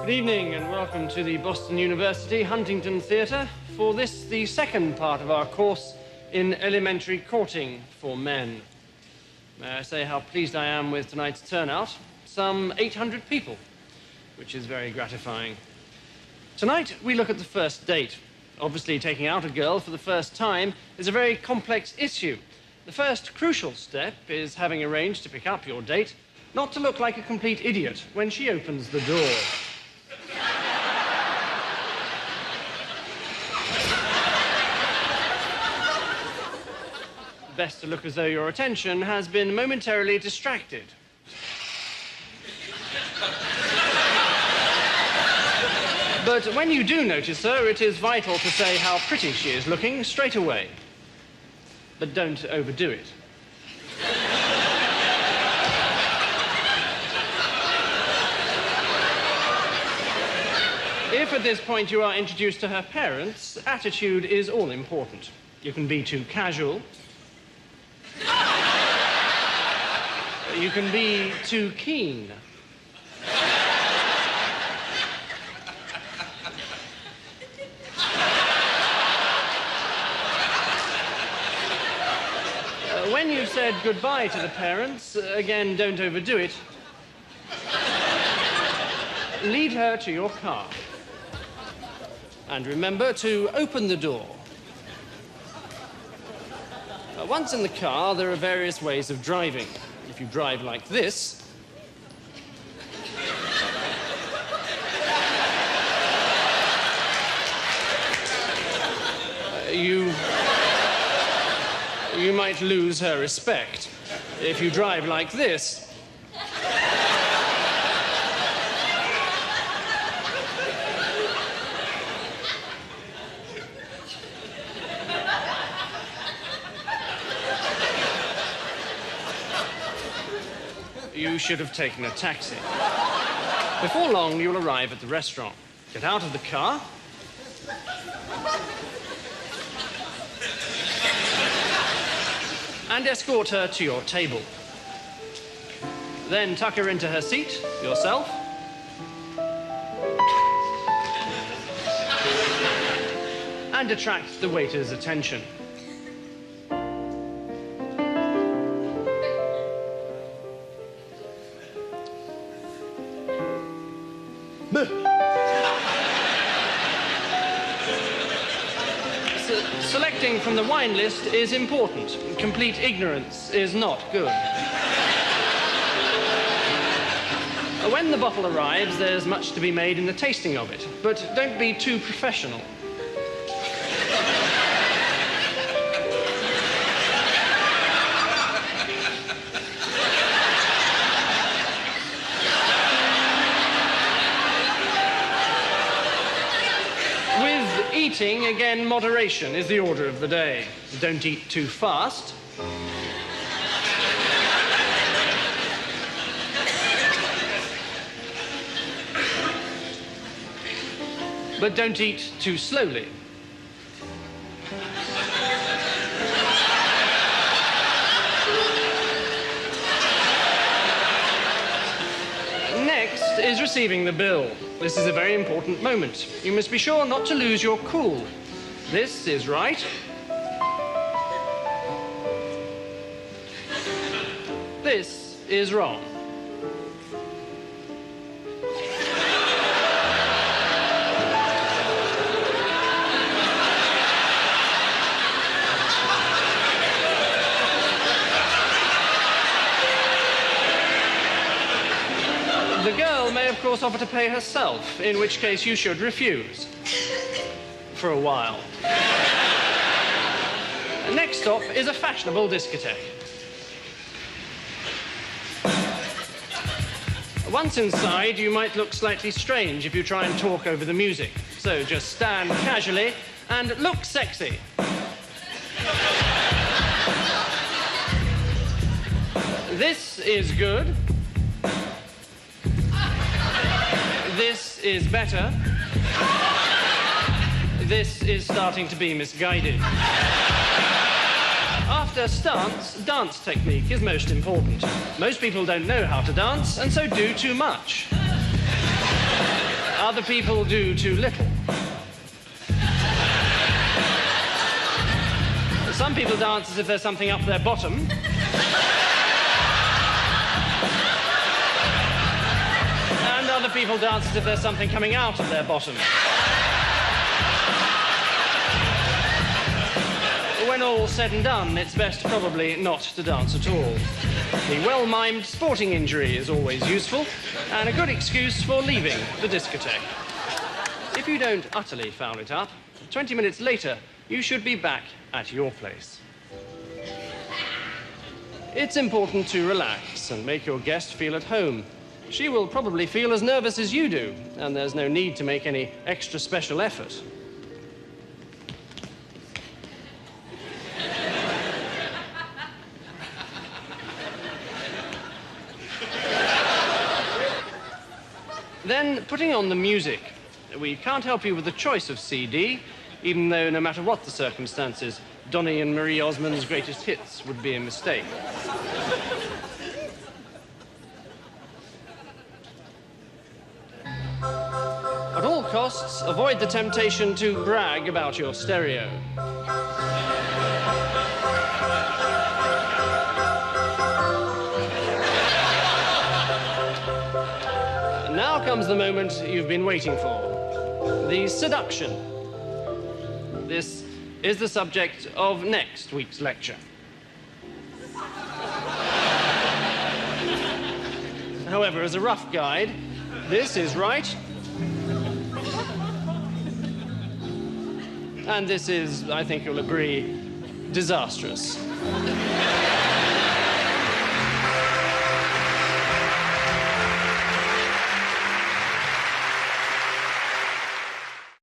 Good evening and welcome to the Boston University Huntington Theatre for this, the second part of our course in elementary courting for men. May I say how pleased I am with tonight's turnout? Some 800 people, which is very gratifying. Tonight we look at the first date. Obviously, taking out a girl for the first time is a very complex issue. The first crucial step is having arranged to pick up your date, not to look like a complete idiot when she opens the door. Best to look as though your attention has been momentarily distracted. But when you do notice her, it is vital to say how pretty she is looking straight away. But don't overdo it. If at this point you are introduced to her parents, attitude is all important. You can be too casual. You can be too keen. When you've said goodbye to the parents, again, don't overdo it. Lead her to your car. And remember to open the door. Once in the car, there are various ways of driving. If you drive like this, you might lose her respect. If you drive like this, you should have taken a taxi. Before long, you'll arrive at the restaurant. Get out of the car. And escort her to your table. Then tuck her into her seat, yourself. And attract the waiter's attention. Selecting from the wine list is important. Complete ignorance is not good. When the bottle arrives, there's much to be made in the tasting of it, but don't be too professional. Eating, again, moderation is the order of the day. Don't eat too fast. But don't eat too slowly. Next is receiving the bill. This is a very important moment. You must be sure not to lose your cool. This is right. This is wrong. The girl may, of course, offer to pay herself, in which case you should refuse. For a while. Next stop is a fashionable discotheque. Once inside, you might look slightly strange if you try and talk over the music. So just stand casually and look sexy. This is good. This is better. This is starting to be misguided. After stance, dance technique is most important. Most people don't know how to dance, and so do too much. Other people do too little. Some people dance as if there's something up their bottom. And other people dance as if there's something coming out of their bottom. When all's said and done, it's best probably not to dance at all. The well-mimed sporting injury is always useful, and a good excuse for leaving the discotheque. If you don't utterly foul it up, 20 minutes later, you should be back at your place. It's important to relax and make your guest feel at home. She will probably feel as nervous as you do, and there's no need to make any extra special effort. Then, putting on the music. We can't help you with the choice of CD, even though no matter what the circumstances, Donny and Marie Osmond's greatest hits would be a mistake. At all costs, avoid the temptation to brag about your stereo. Now comes the moment you've been waiting for. The seduction. This is the subject of next week's lecture. However, as a rough guide, this is right. And this is, I think you'll agree, disastrous.